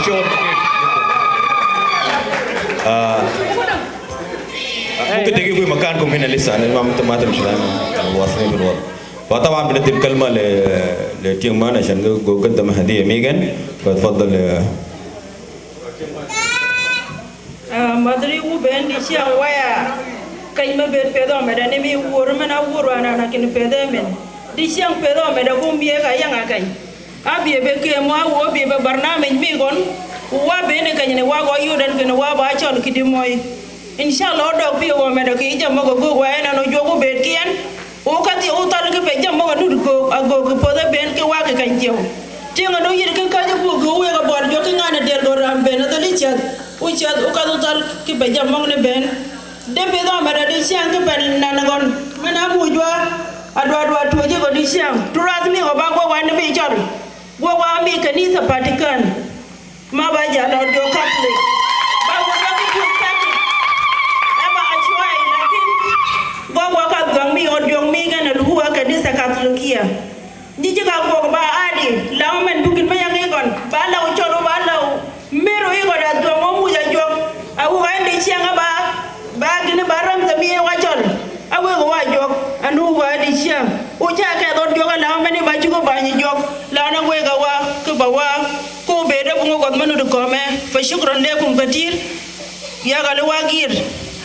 شغل ممكن تجيبوا مكانكم هنا لسه أنا ما تمشي لأنه واصلين بالوضع. فطبعا بندي الكلمة لتيم مان عشان قدم هدية ميغان فتفضل. مدري وبين ديشيا ويا كيما بيرفيدو مداني مي ورمنا وروانا لكن بيدا من ديشيا بيدا مداكم بيا كيان أكاي أبي بكي ما هو أبي ببرنامج ميغون وابين كيان واقو يودن كن واباشون كديموي إن شاء الله دوك بيا ومداكي جام مغو وانا نجوكو بيركيان وكاتي أوتار كبيجا مغو نودكو أغو كبودا بين كواك كنجيو تيغا نو يركن كاجو بوغو ويغا بوار جوكي غانا دير دورام بين دليتيات ويشاد وكادوتال كبيجا مغو بين Depe do mera di siang ke pen nanagon mana mujwa adwa tuaje ko di siang turas mi ko ba ko wan mi chor wo wa mi kanisa Vatican ma ba ja do Catholic ba wo do ki Catholic ama achwai lakin go wa ka gang mi odong mi kana huwa kanisa Catholicia ni jiga go ba adi law men bugin ma yang ngon ba law choro ba law mero iko da do mo mu ja jok awu ga ndi siang ba bagini baram zamie wajol awe go wajok anu wadi siam uja ka don joga la mani bajugo banyi jok la na we ga wa ke bawa ko be de bungo god manu de kome fa shukran lekum katir ya ga le wagir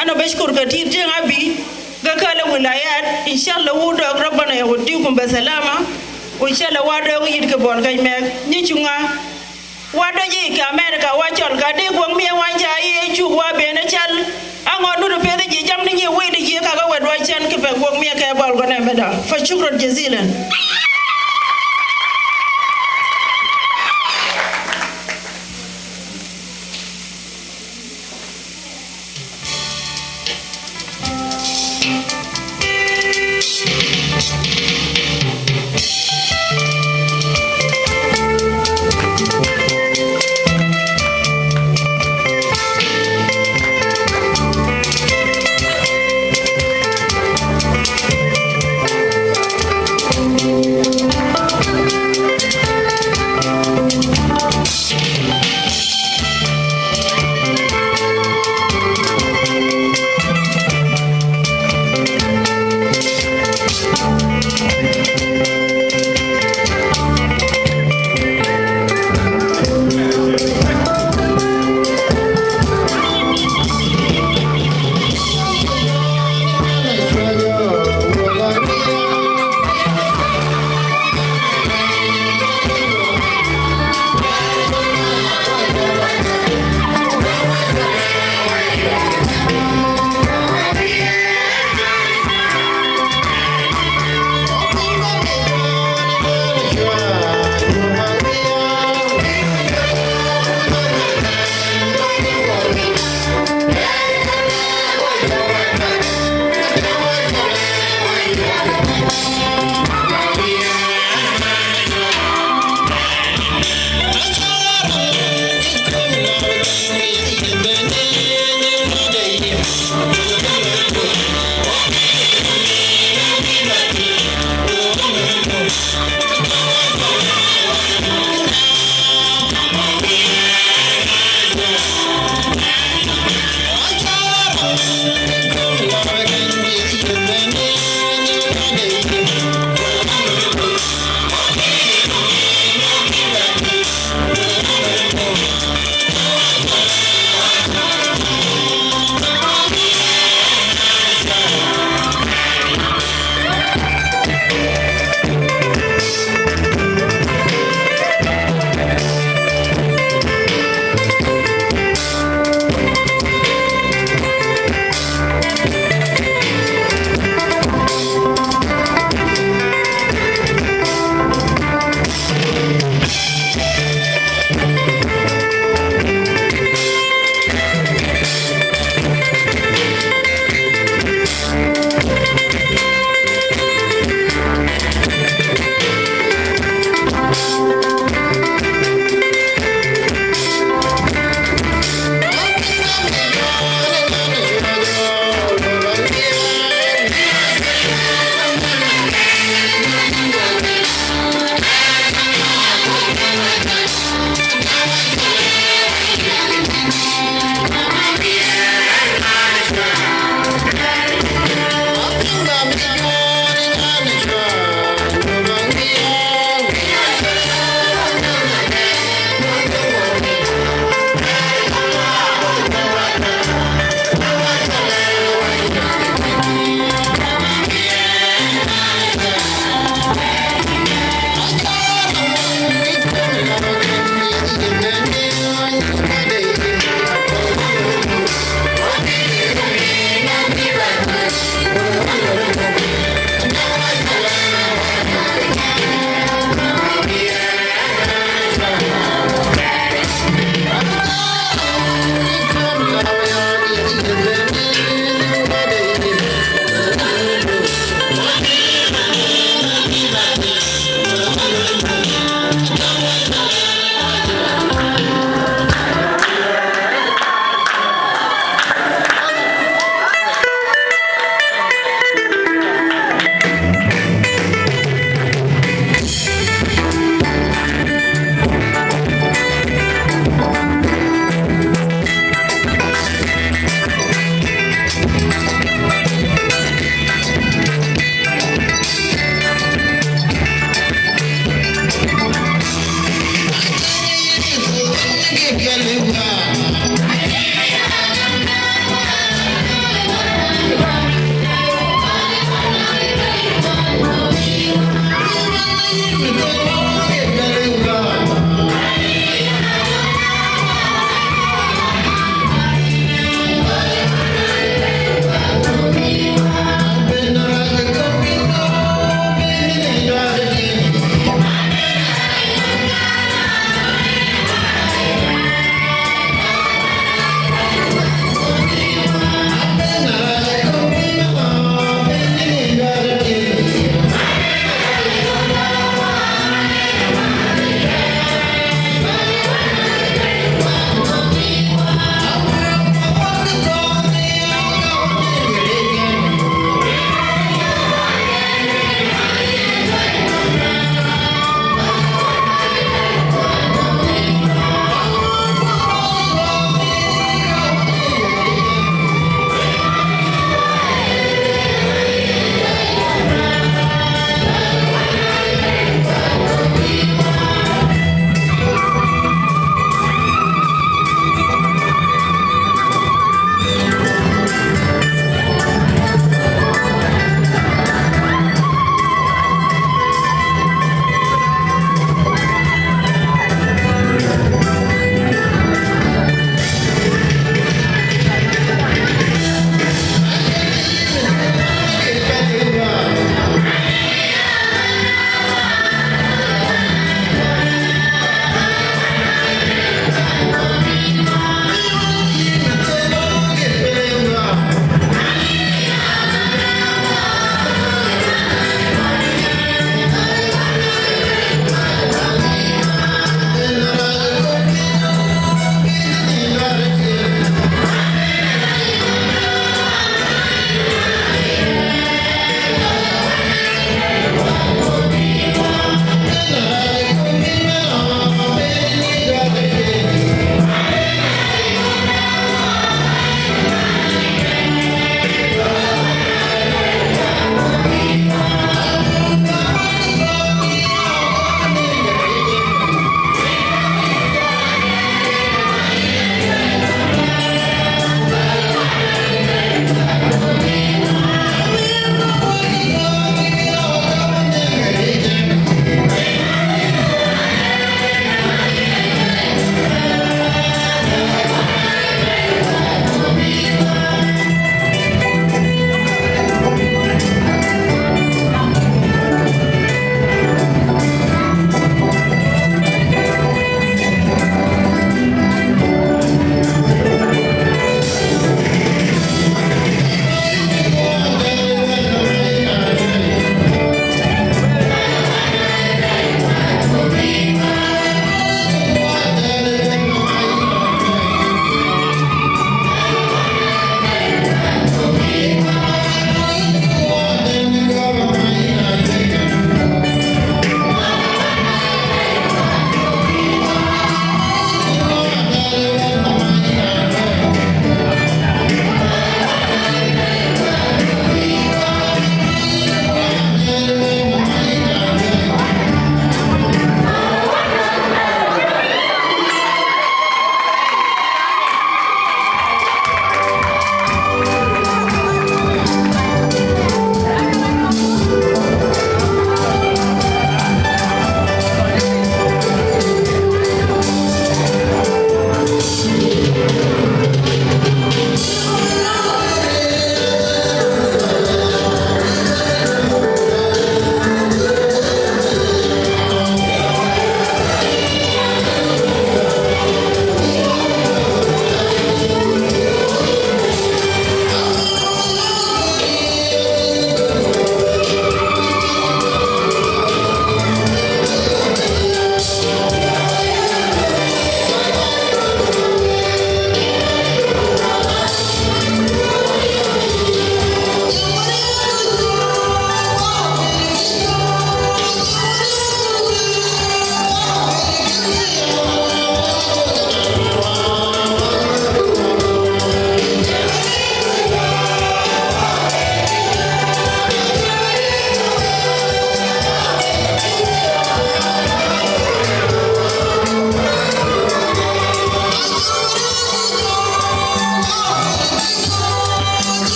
ana bashkur katir je abi ga kala wilayat inshallah wudo rabbana ya wadikum basalama inshallah wado yid ke bon kay mek ni chunga wado ji ka America wajol ga de gwang mi wanja yi chu wa be na chal angon du pede ji jam ni we de ji ka ga wedwa chen ke be gwang mi ka bal go na meda fa shukran jazilan